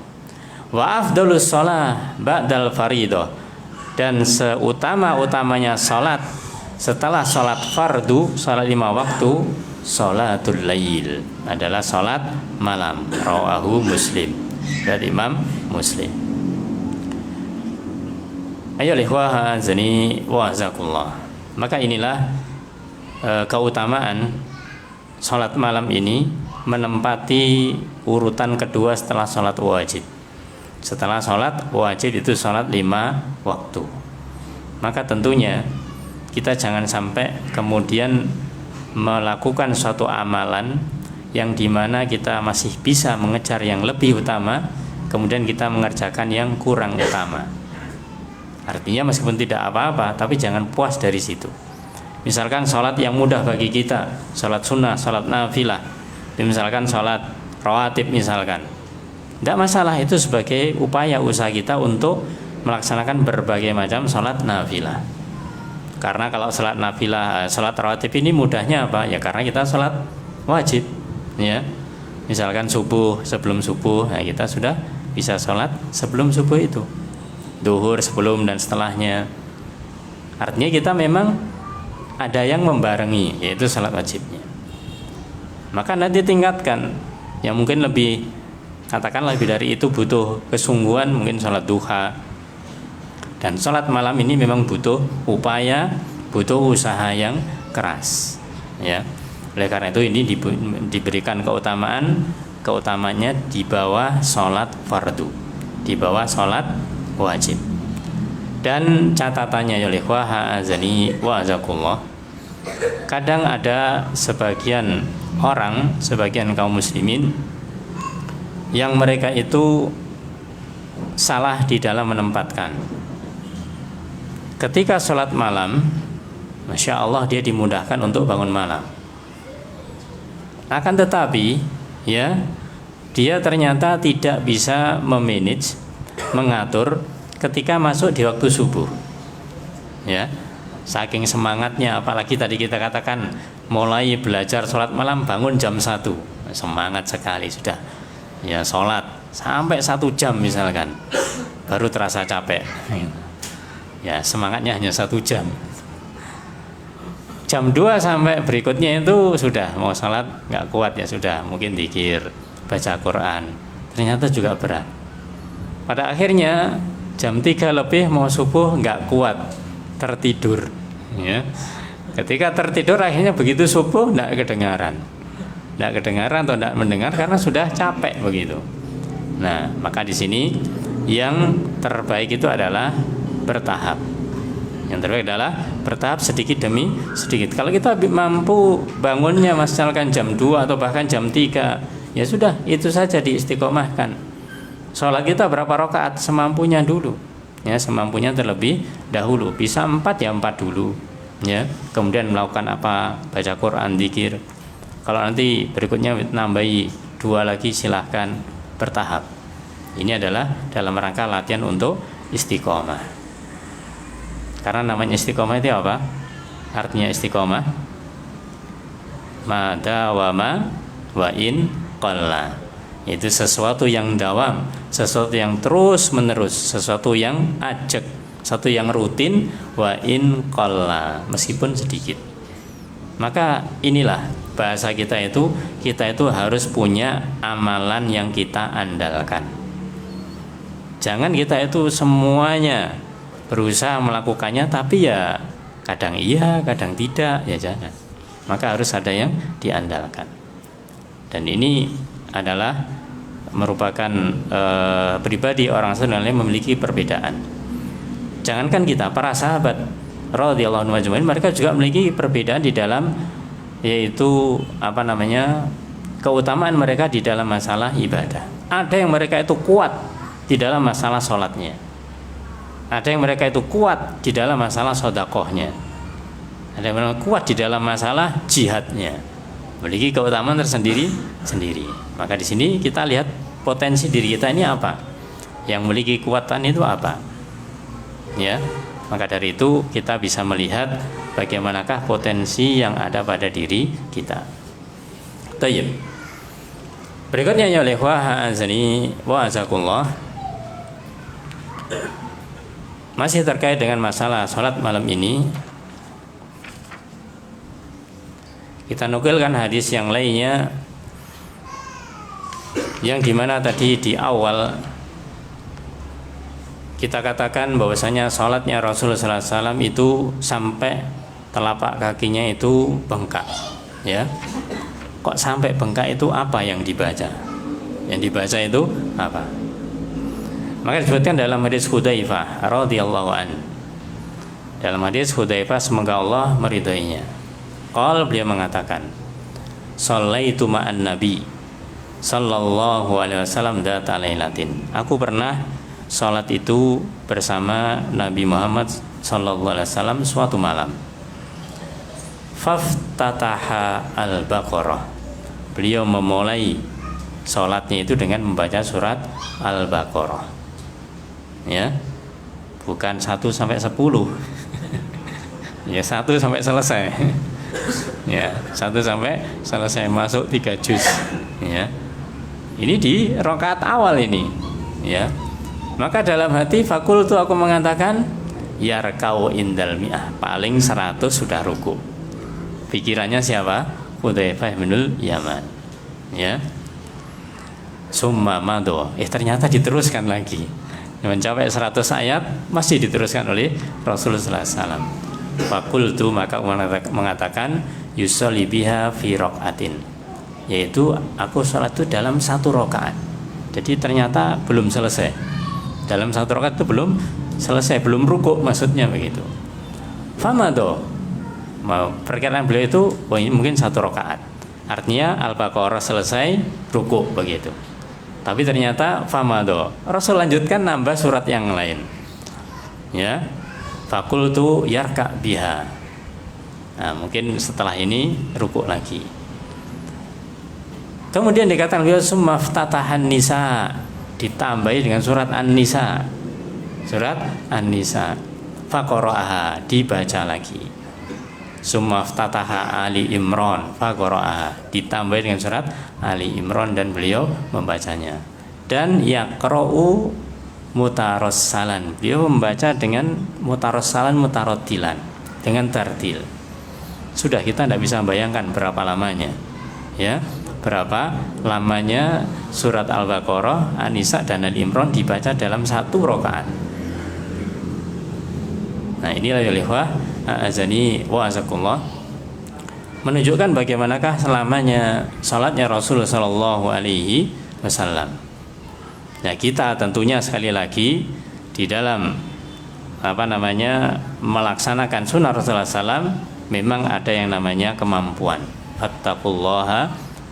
Wa afdalus shalah ba'dal fardhu, dan seutama-utamanya salat setelah salat fardu, salat 5 waktu, salatul lail, adalah salat malam. Rawahu Muslim, dari Imam Muslim. Ayo ikhwah azani wa azakullah. Maka inilah keutamaan salat malam ini menempati urutan kedua setelah salat wajib. Setelah salat wajib itu salat 5 waktu. Maka tentunya kita jangan sampai kemudian melakukan suatu amalan yang dimana kita masih bisa mengejar yang lebih utama, kemudian kita mengerjakan yang kurang utama. Artinya meskipun tidak apa-apa, tapi jangan puas dari situ. Misalkan sholat yang mudah bagi kita, sholat sunnah, sholat nafilah, misalkan sholat rawatib misalkan, tidak masalah, itu sebagai upaya usaha kita untuk melaksanakan berbagai macam sholat nafilah. Karena kalau sholat nafilah, sholat rawatib ini mudahnya apa? Ya karena kita sholat wajib, ya. Misalkan subuh, sebelum subuh, nah kita sudah bisa sholat sebelum subuh itu. Duhur sebelum dan setelahnya. Artinya kita memang ada yang membarengi, yaitu salat wajibnya. Maka nanti tingkatkan yang mungkin lebih, katakan lebih dari itu, butuh kesungguhan, mungkin salat duha. Dan salat malam ini memang butuh upaya, butuh usaha yang keras, ya. Oleh karena itu ini diberikan keutamanya di bawah salat fardu, di bawah salat wajib. Dan catatannya ya ikhwah azani wa azakullah, kadang ada sebagian orang, sebagian kaum muslimin yang mereka itu salah di dalam menempatkan. Ketika sholat malam, Masya Allah dia dimudahkan untuk bangun malam. Akan tetapi ya, dia ternyata tidak bisa memanage, mengatur ketika masuk di waktu subuh, ya. Saking semangatnya, apalagi tadi kita katakan mulai belajar sholat malam bangun jam 1, semangat sekali sudah, ya, sholat sampai 1 jam misalkan, baru terasa capek, ya, semangatnya hanya 1 jam. Jam 2 sampai berikutnya itu sudah mau sholat nggak kuat, ya sudah, mungkin dzikir, baca Quran, ternyata juga berat. Pada akhirnya jam 3 lebih mau subuh nggak kuat, tertidur, ya. Ketika tertidur akhirnya begitu subuh nggak kedengaran atau nggak mendengar karena sudah capek begitu. Nah, maka di sini yang terbaik itu adalah bertahap, Yang terbaik adalah bertahap sedikit demi sedikit. Kalau kita mampu bangunnya misalkan jam 2 atau bahkan jam 3, ya sudah, itu saja diistiqomahkan. Sholat kita berapa rakaat? Semampunya dulu, ya, semampunya terlebih dahulu. Bisa 4 ya 4 dulu, ya. Kemudian melakukan apa? Baca Quran, zikir. Kalau nanti berikutnya nambahi 2 lagi, silahkan, bertahap. Ini adalah dalam rangka latihan untuk istiqomah. Karena namanya istiqomah itu apa? Artinya istiqomah madawama wa in qalla. Itu sesuatu yang dawam, sesuatu yang terus menerus, sesuatu yang ajak, sesuatu yang rutin, wa in qalla, meskipun sedikit. Maka inilah bahasa kita itu harus punya amalan yang kita andalkan. Jangan kita itu semuanya berusaha melakukannya, tapi ya kadang iya, kadang tidak, ya jangan. Maka harus ada yang diandalkan. Dan ini adalah merupakan pribadi orang sebenarnya memiliki perbedaan. Jangankan kita, para sahabat radhiyallahu anhum ajmain, mereka juga memiliki perbedaan di dalam, yaitu keutamaan mereka di dalam masalah ibadah. Ada yang mereka itu kuat di dalam masalah sholatnya. Ada yang mereka itu kuat di dalam masalah sodakohnya. Ada yang mereka kuat di dalam masalah jihadnya. Memiliki keutamaan tersendiri. Maka di sini kita lihat potensi diri kita ini apa. Yang memiliki kekuatan itu apa. Ya, maka dari itu kita bisa melihat bagaimanakah potensi yang ada pada diri kita. Tayyib. Berikutnya ya ikhwah azani wa azakullah. Masih terkait dengan masalah sholat malam ini, kita nukilkan hadis yang lainnya, yang dimana tadi di awal kita katakan bahwasanya sholatnya Rasulullah SAW itu sampai telapak kakinya itu bengkak, ya. Kok sampai bengkak itu apa yang dibaca? Yang dibaca itu apa? Maka disebutkan dalam hadis Hudzaifah radhiyallahu an. Dalam hadis Hudzaifah, semoga Allah meridainya. Beliau mengatakan, "Shallaitu ma'an Nabi sallallahu alaihi wasallam dzata lailatin." Aku pernah salat itu bersama Nabi Muhammad sallallahu alaihi wasallam suatu malam. Faftataha al-Baqarah. Beliau memulai salatnya itu dengan membaca surat Al-Baqarah. Ya, bukan 1 sampai 10. Ya, 1 sampai selesai. Ya, 1 sampai selesai, masuk 3 juz. Ya, ini di rakaat awal ini. Ya, maka dalam hati fakultu, aku mengatakan, yarkau indal mi'ah, paling 100 sudah ruku. Pikirannya siapa? Hudzaifah bin Yaman. Ya, summa mado, ternyata diteruskan lagi. Mencapai 100 ayat masih diteruskan oleh Rasulullah SAW. Fakultu, maka mengatakan, yusolli biha fi raqatin, yaitu aku sholat itu dalam 1 rakaat. Jadi ternyata belum selesai. Dalam 1 rakaat itu belum selesai, belum rukuk, maksudnya begitu. Famado, perkiraan beliau itu mungkin 1 rakaat. Artinya Al-Baqarah selesai, rukuk begitu. Tapi ternyata famado, Rasul lanjutkan nambah surat yang lain. Ya, fakultu yarka biha. Nah, mungkin setelah ini rukuk lagi. Kemudian dikatakan beliau summa ftatahan nisa, ditambahi dengan surat An-Nisa. Surat An-Nisa. Faqara'aha, dibaca lagi. Summa ftataha Ali Imran, faqara'aha, ditambahi dengan surat Ali Imran, dan beliau membacanya. Dan yaqra'u mutarassalan, beliau membaca dengan mutarassalan, mutarattilan, dengan tartil. Sudah, kita tidak bisa bayangkan berapa lamanya. Ya, berapa lamanya surat Al-Baqarah, An-Nisa dan Ali Imran dibaca dalam 1 rakaat. Nah, inilah ya ikhwah azani wa azakullah, menunjukkan bagaimanakah selamanya salatnya Rasulullah sallallahu alaihi wasallam. Nah, kita tentunya sekali lagi di dalam melaksanakan sunnah Rasulullah SAW, memang ada yang namanya kemampuan. Fattaqullaha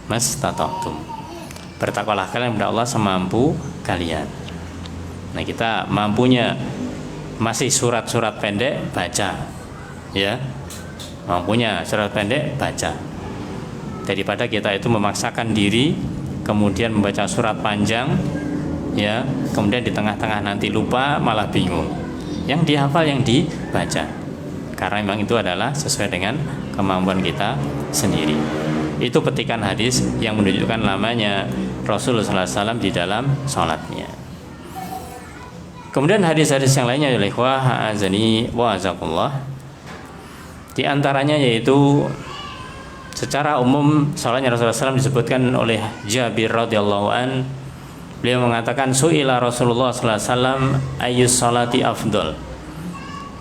mastata'tum. Bertakwalah kalian kepada Allah semampu kalian. Nah, kita mampunya masih surat-surat pendek, baca, ya. Mampunya surat pendek, baca. Daripada kita itu memaksakan diri kemudian membaca surat panjang, ya, kemudian di tengah-tengah nanti lupa, malah bingung. Yang dihafal, yang dibaca. Karena memang itu adalah sesuai dengan kemampuan kita sendiri. Itu petikan hadis yang menunjukkan lamanya Rasulullah SAW di dalam sholatnya. Kemudian hadis-hadis yang lainnya, ya ikhwah, a'azani wa azakullah. Di antaranya yaitu secara umum sholatnya Rasulullah SAW disebutkan oleh Jabir radhiyallahu an. Beliau mengatakan, su'ila Rasulullah SAW ayyus sholati afdol.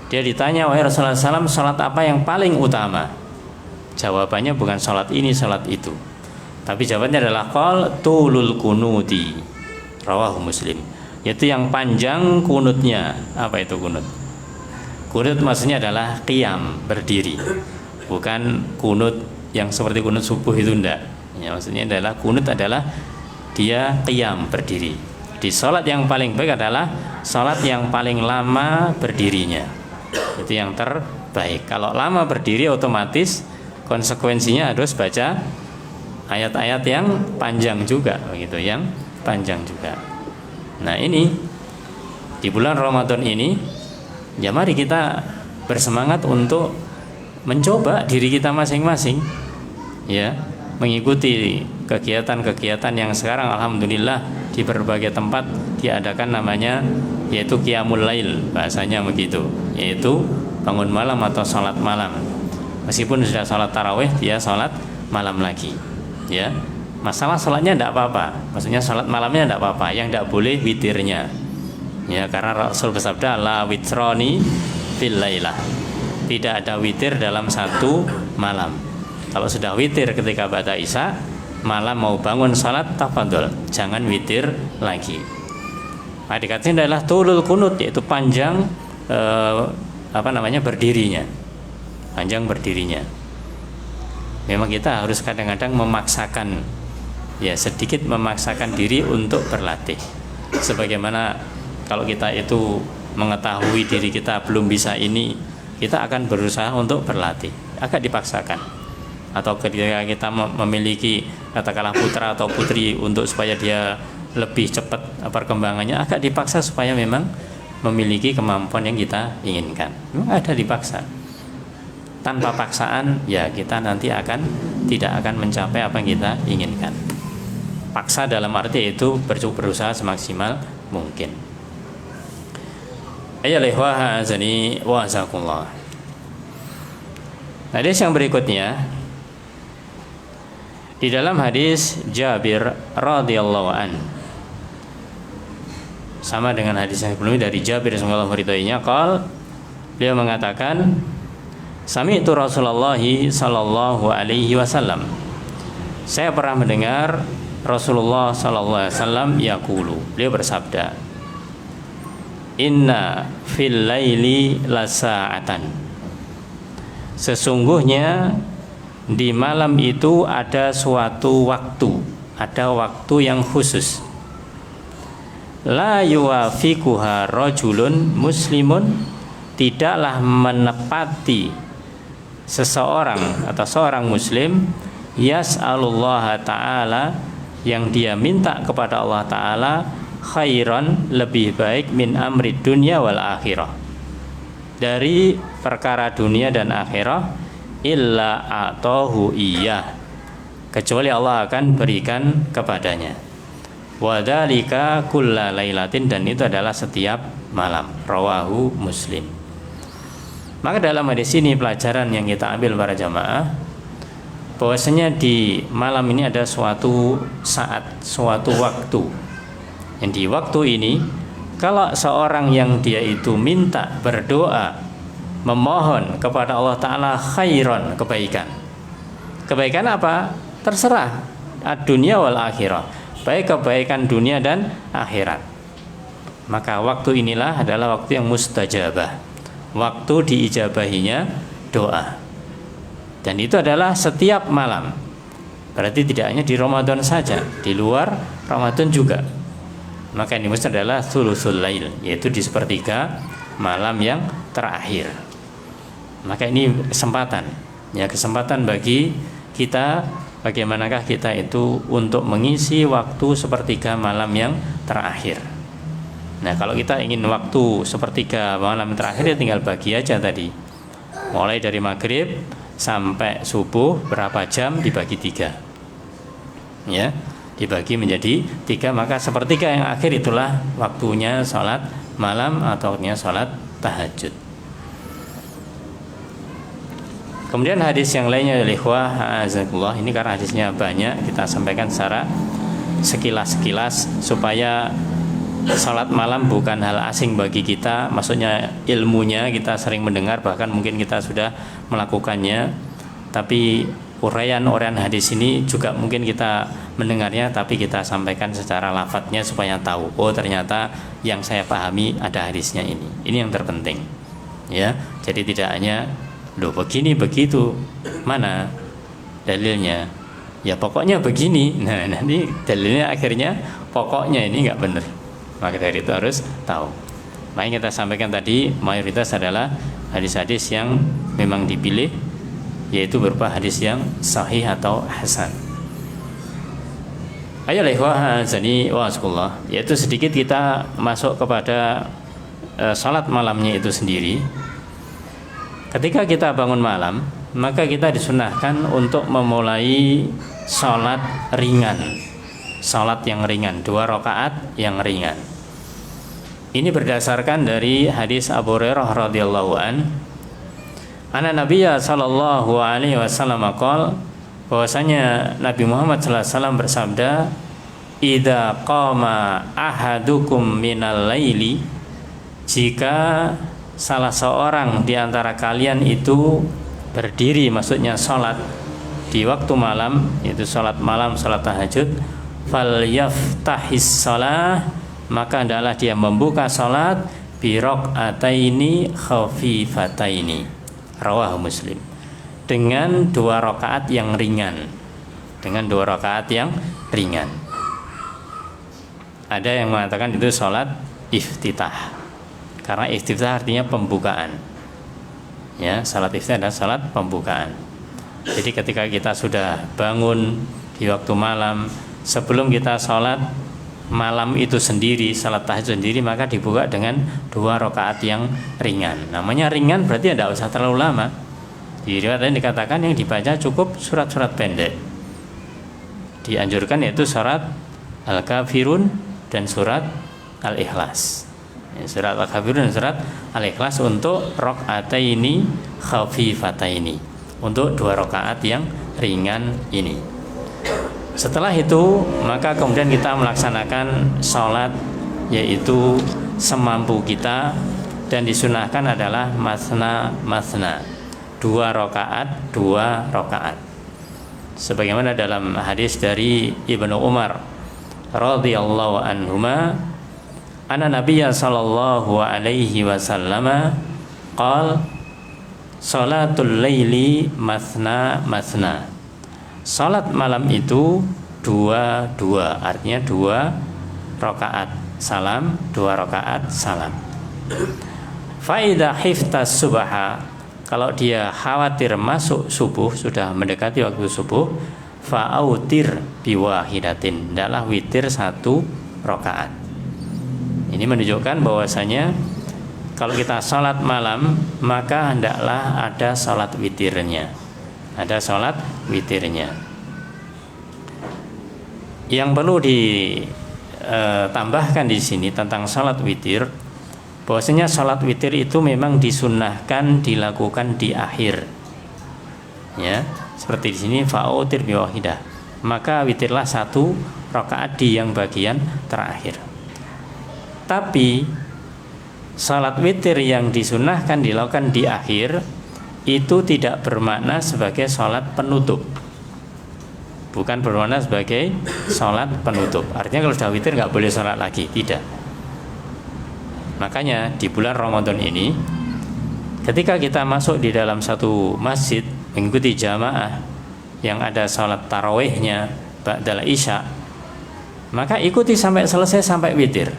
Dia ditanya, wahai Rasulullah SAW, sholat apa yang paling utama? Jawabannya bukan sholat ini, sholat itu, tapi jawabannya adalah qol tulul kunuti, rawahu Muslim. Yaitu yang panjang kunutnya. Apa itu kunut? Kunut maksudnya adalah qiyam, berdiri, bukan kunut yang seperti kunut subuh itu, enggak. Ya, maksudnya adalah kunut adalah dia qiyam, berdiri. Di sholat yang paling baik adalah sholat yang paling lama berdirinya. Itu yang terbaik. Kalau lama berdiri, otomatis konsekuensinya harus baca ayat-ayat yang panjang juga, begitu, yang panjang juga. Nah, ini di bulan Ramadan ini, ya mari kita bersemangat untuk mencoba diri kita masing-masing, ya, mengikuti kegiatan-kegiatan yang sekarang alhamdulillah di berbagai tempat diadakan, namanya yaitu qiyamul lail, bahasanya begitu, yaitu bangun malam atau sholat malam. Meskipun sudah sholat tarawih, dia sholat malam lagi, ya. Masalah sholatnya tidak apa-apa, maksudnya sholat malamnya tidak apa-apa, yang tidak boleh witirnya, ya, karena Rasul bersabda, la witroni fil lailah, tidak ada witir dalam satu malam. Kalau sudah witir ketika ba'da isya, malam mau bangun sholat, tafadhol, jangan witir lagi. Nah, dikatakan adalah tulul kunut, yaitu panjang berdirinya, panjang berdirinya. Memang kita harus kadang-kadang memaksakan, ya, sedikit memaksakan diri untuk berlatih. Sebagaimana kalau kita itu mengetahui diri kita belum bisa ini, kita akan berusaha untuk berlatih, agak dipaksakan. Atau ketika kita memiliki katakanlah putra atau putri, untuk supaya dia lebih cepat perkembangannya, agak dipaksa supaya memang memiliki kemampuan yang kita inginkan. Memang ada dipaksa. Tanpa paksaan, ya kita nanti tidak akan mencapai apa yang kita inginkan. Paksa dalam arti itu berusaha semaksimal mungkin. Ayyuhal azani wa azakumullah. Hadis yang berikutnya, di dalam hadis Jabir radhiyallahu an, sama dengan hadis yang sebelumnya dari Jabir semoga Allah meridhoinya, beliau mengatakan, sami'tu Rasulullah sallallahu alaihi wasallam, saya pernah mendengar Rasulullah sallallahu alaihi wasallam yaqulu, beliau bersabda, inna fil laili lasa'atan, sesungguhnya di malam itu ada suatu waktu, ada waktu yang khusus, la yuwafiquha rajulun muslimun, tidaklah menepati seseorang atau seorang muslim, yas'alullah ta'ala, yang dia minta kepada Allah ta'ala, khairan, lebih baik, min amri dunya wal akhirah, dari perkara dunia dan akhirah, illa a'tahu iyah, kecuali Allah akan berikan kepadanya. Wa dzalika kulla lailatin, dan itu adalah setiap malam. Rawahu Muslim. Maka dalam hadis ini pelajaran yang kita ambil para jamaah, bahwasanya di malam ini ada suatu saat, suatu waktu, yang di waktu ini kalau seorang yang dia itu minta, berdoa, memohon kepada Allah Ta'ala khairan, kebaikan. Kebaikan apa? Terserah, ad-dunya wal akhirah, baik kebaikan dunia dan akhirat. maka waktu inilah adalah waktu yang mustajabah, waktu diijabahinya doa. Dan itu adalah setiap malam. Berarti tidak hanya di Ramadan saja, di luar Ramadan juga. Maka ini mesti adalah thuluthul lail, yaitu di sepertiga malam yang terakhir. Maka ini kesempatan, ya, kesempatan bagi kita, bagaimanakah kita itu untuk mengisi waktu sepertiga malam yang terakhir. Nah, kalau kita ingin waktu sepertiga malam terakhir, ya tinggal bagi aja tadi. Mulai dari maghrib sampai subuh berapa jam dibagi 3. Ya, dibagi menjadi 3, maka sepertiga yang akhir itulah waktunya sholat malam atau waktunya sholat tahajud. Kemudian hadis yang lainnya dari ikhwah azakumullah, ini karena hadisnya banyak, kita sampaikan secara sekilas-sekilas supaya salat malam bukan hal asing bagi kita. Maksudnya ilmunya kita sering mendengar, bahkan mungkin kita sudah melakukannya, tapi uraian hadis ini juga mungkin kita mendengarnya, tapi kita sampaikan secara lafadznya supaya tahu, oh ternyata yang saya pahami ada hadisnya ini. Ini yang terpenting, ya. Jadi tidak hanya loh begini begitu, mana dalilnya? Ya pokoknya begini. Nah, nanti dalilnya akhirnya pokoknya ini nggak benar. Maka dari itu harus tahu. Makanya kita sampaikan tadi mayoritas adalah hadis-hadis yang memang dipilih, yaitu berupa hadis yang sahih atau hasan. Ayo ikhwah azani wa azakumullah, yaitu sedikit kita masuk kepada salat malamnya itu sendiri. Ketika kita bangun malam, maka kita disunahkan untuk memulai salat ringan. Salat yang ringan, 2 rakaat yang ringan. Ini berdasarkan dari hadis Abu Hurairah radhiyallahu an, anna Nabiyya sallallahu alaihi wasallam qala, bahwasanya Nabi Muhammad sallallahu alaihi wasallam bersabda, idza qama ahadukum minal laili, jika salah seorang di antara kalian itu berdiri, maksudnya salat di waktu malam, yaitu salat malam, salat tahajud, falyaftahis shalah, maka hendaklah dia membuka salat bi raq'ataini khafifataini, rawahu Muslim, dengan 2 rakaat yang ringan, dengan 2 rakaat yang ringan. Ada yang mengatakan itu salat iftitah, karena iftitah artinya pembukaan, ya, salat iftitah adalah salat pembukaan. Jadi ketika kita sudah bangun di waktu malam, sebelum kita sholat malam itu sendiri, salat tahajud sendiri, maka dibuka dengan 2 rakaat yang ringan. Namanya ringan berarti tidak usah terlalu lama. Di riwayat lain dikatakan yang dibaca cukup surat-surat pendek. Dianjurkan yaitu surat Al-Kafirun dan surat Al-Ikhlas. Surat Al-Kafirun dan surat Al-Ikhlas untuk rakaataini khafifataini, untuk 2 rakaat yang ringan ini. Setelah itu maka kemudian kita melaksanakan sholat, yaitu semampu kita, dan disunahkan adalah masna 2 rakaat 2 rakaat, sebagaimana dalam hadis dari Ibnu Umar radhiyallahu anhuma, anna Nabiyya sallallahu alaihi wasallam qala salatul laili masna. Salat malam itu 2-2, artinya 2 rakaat salam, 2 rakaat salam. Fa idza hiftas subha, kalau dia khawatir masuk subuh, sudah mendekati waktu subuh, fa autir biwahidatin, hendaklah witir 1 rakaat. Ini menunjukkan bahwasanya kalau kita salat malam, maka hendaklah ada salat witirnya. Ada salat witirnya. Yang perlu ditambahkan di sini tentang salat witir, bahwasanya salat witir itu memang disunnahkan dilakukan di akhir. Ya, seperti di sini fa'utir biwahidah. Maka witirlah 1 rakaat di yang bagian terakhir. Tapi salat witir yang disunnahkan dilakukan di akhir itu tidak bermakna sebagai sholat penutup, bukan bermakna sebagai sholat penutup. Artinya kalau sudah witir nggak boleh sholat lagi, tidak. Makanya di bulan Ramadan ini, ketika kita masuk di dalam satu masjid mengikuti jamaah yang ada sholat tarawihnya ba'dal isya, maka ikuti sampai selesai, sampai witir.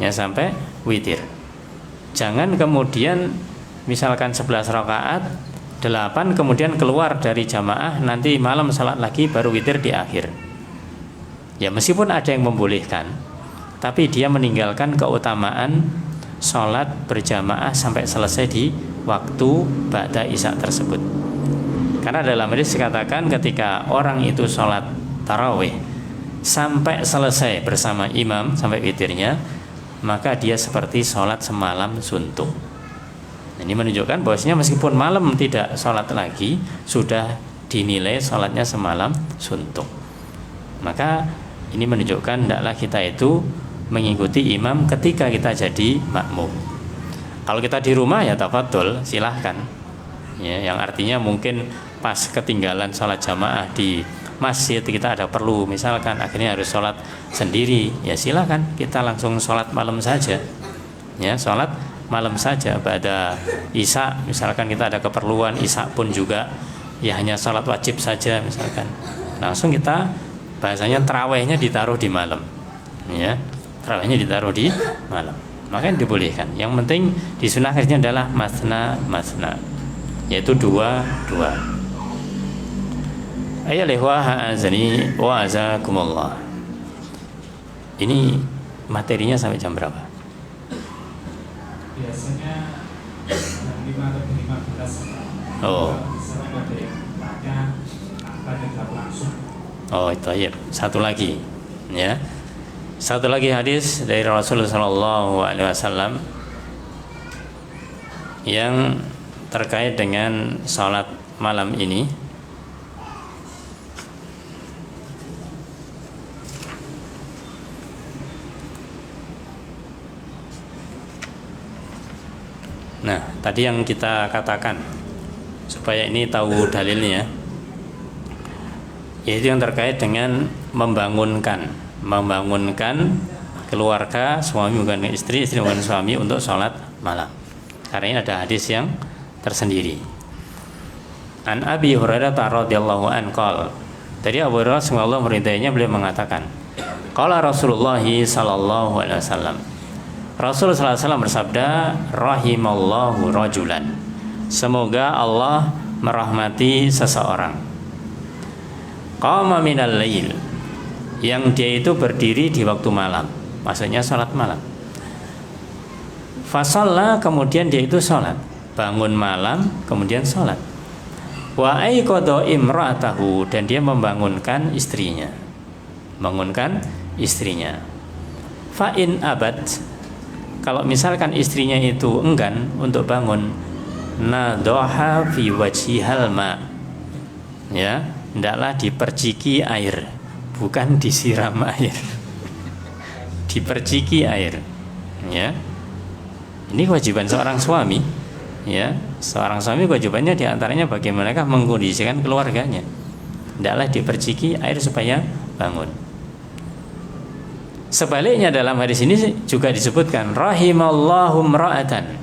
Ya, sampai witir. Jangan kemudian misalkan 11 rakaat 8 kemudian keluar dari jamaah, nanti malam salat lagi baru witir di akhir. Ya, meskipun ada yang membolehkan, tapi dia meninggalkan keutamaan sholat berjamaah sampai selesai di waktu ba'da isya tersebut. Karena dalam hadis dikatakan ketika orang itu sholat tarawih sampai selesai bersama imam sampai witirnya, maka dia seperti sholat semalam suntuk. Ini menunjukkan bahwasanya meskipun malam tidak sholat lagi, sudah dinilai sholatnya semalam suntuk. Maka ini menunjukkan hendaklah kita itu mengikuti imam ketika kita jadi makmum. Kalau kita di rumah ya tafadhol, silahkan. Ya, yang artinya mungkin pas ketinggalan sholat jamaah di masjid, kita ada perlu misalkan akhirnya harus sholat sendiri, ya silahkan kita langsung sholat malam saja. Ya, sholat malam saja pada isya, misalkan kita ada keperluan isya pun juga ya hanya sholat wajib saja misalkan, langsung kita bahasanya tarawihnya ditaruh di malam. Ya, tarawihnya ditaruh di malam, makanya dibolehkan. Yang penting disunahkannya adalah masna, yaitu dua. Ayat lehwah azani wa azakumullah. Ini materinya sampai jam berapa? Biasanya jam 5 atau 15. Oh. Misalnya ada yang tanya apa yang langsung. Oh, itu ya. Satu lagi, ya. Satu lagi hadis dari Rasulullah SAW yang terkait dengan sholat malam ini. Nah, tadi yang kita katakan supaya ini tahu dalilnya, yaitu yang terkait dengan membangunkan keluarga, suami bukan istri, istri bukan suami untuk sholat malam. Karena ini ada hadis yang tersendiri. An Abi Hurairah radhiyallahu anhu qala, dari Abu Hurairah semoga Allah meridainya, beliau mengatakan, qala Rasulullah sallallahu alaihi wasallam, Rasul sallallahu alaihi wasallam bersabda, rahimallahu rajulan, semoga Allah merahmati seseorang, qama minal lail, yang dia itu berdiri di waktu malam, maksudnya sholat malam. Fasalla, kemudian dia itu sholat, bangun malam kemudian sholat. Wa aiqadha imra'atahu, dan dia membangunkan istrinya, Fa in abad, kalau misalkan istrinya itu enggan untuk bangun, nadhaha fi wajhihal ma, ya, hendaklah diperciki air, bukan disiram air. Diperciki air, ya. Ini kewajiban seorang suami, ya. Seorang suami kewajibannya diantaranya bagaimana mengkondisikan keluarganya. Hendaklah diperciki air supaya bangun. Sebaliknya dalam hadis ini juga disebutkan rahimallahu imra'atan,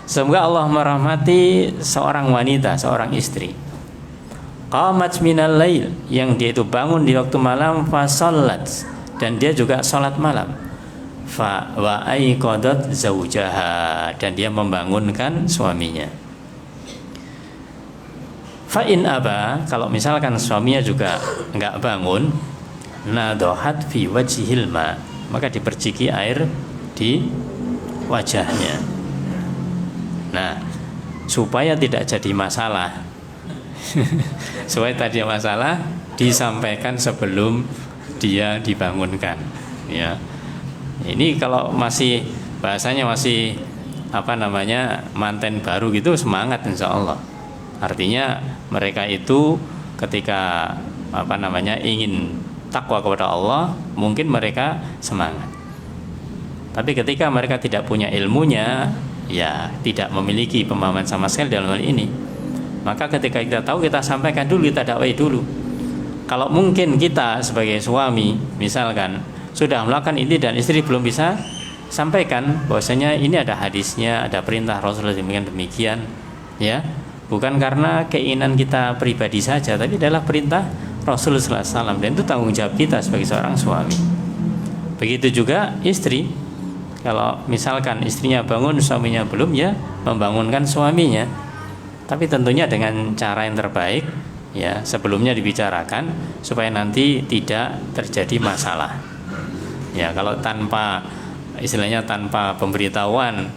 semoga Allah merahmati seorang wanita, seorang istri, qamat minal lail, yang dia itu bangun di waktu malam, fa shallat, dan dia juga salat malam, fa wa aiqadat zaujaha, dan dia membangunkan suaminya. Fa in aba, kalau misalkan suaminya juga enggak bangun, nadhahat fi wajhil ma, maka diperciki air di wajahnya. Nah, supaya tidak jadi masalah supaya tadi masalah disampaikan sebelum dia dibangunkan, ya. Ini kalau masih bahasanya masih manten baru gitu, semangat insya Allah. Artinya mereka itu ketika ingin takwa kepada Allah, mungkin mereka semangat. Tapi ketika mereka tidak punya ilmunya, ya tidak memiliki pemahaman sama sekali dalam hal ini, maka ketika kita tahu, kita sampaikan dulu, kita dakwai dulu. Kalau mungkin kita sebagai suami misalkan sudah melakukan ini dan istri belum bisa sampaikan bahwasanya ini ada hadisnya, ada perintah Rasulullah demikian, ya. Bukan karena keinginan kita pribadi saja, tapi adalah perintah Rasulullah SAW, dan itu tanggung jawab kita sebagai seorang suami. Begitu juga istri, kalau misalkan istrinya bangun, suaminya belum, ya membangunkan suaminya, tapi tentunya dengan cara yang terbaik, ya sebelumnya dibicarakan supaya nanti tidak terjadi masalah. Ya kalau tanpa istilahnya tanpa pemberitahuan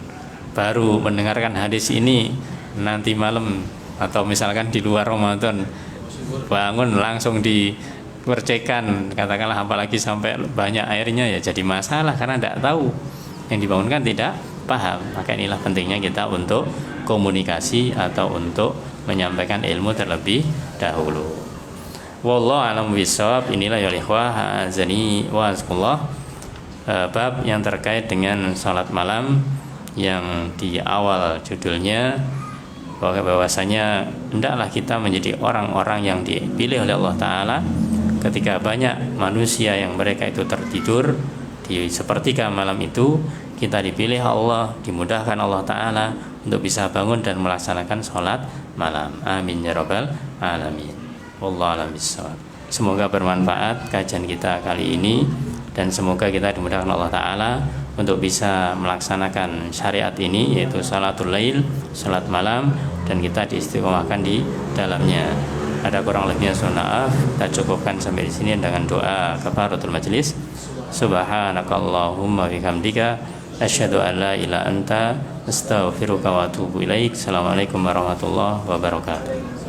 baru mendengarkan hadis ini, nanti malam atau misalkan di luar Ramadan bangun langsung dipercekan, katakanlah, apalagi sampai banyak airnya, ya jadi masalah karena tidak tahu, yang dibangunkan tidak paham. Maka inilah pentingnya kita untuk komunikasi atau untuk menyampaikan ilmu terlebih dahulu. Wallahu a'lam bishawab. Inilah ya ikhwah azani wa azkullah, bab yang terkait dengan salat malam yang di awal judulnya bahwasanya hendaklah kita menjadi orang-orang yang dipilih oleh Allah Ta'ala ketika banyak manusia yang mereka itu tertidur di sepertiga malam itu. Kita dipilih Allah, dimudahkan Allah Ta'ala untuk bisa bangun dan melaksanakan sholat malam. Amin ya rabbal alamin. Wallahu a'lam bishawab. Semoga bermanfaat kajian kita kali ini, dan semoga kita dimudahkan Allah Ta'ala untuk bisa melaksanakan syariat ini, yaitu salatul lail, salat malam, dan kita diistiqomahkan di dalamnya. Ada kurang lebihnya maaf, kita cukupkan sampai di sini dengan doa kafaratul majelis. Subhanakallahumma bihamdika asyhadu an la ilaha anta astaghfiruka wa atubu ilaik. Assalamualaikum warahmatullahi wabarakatuh.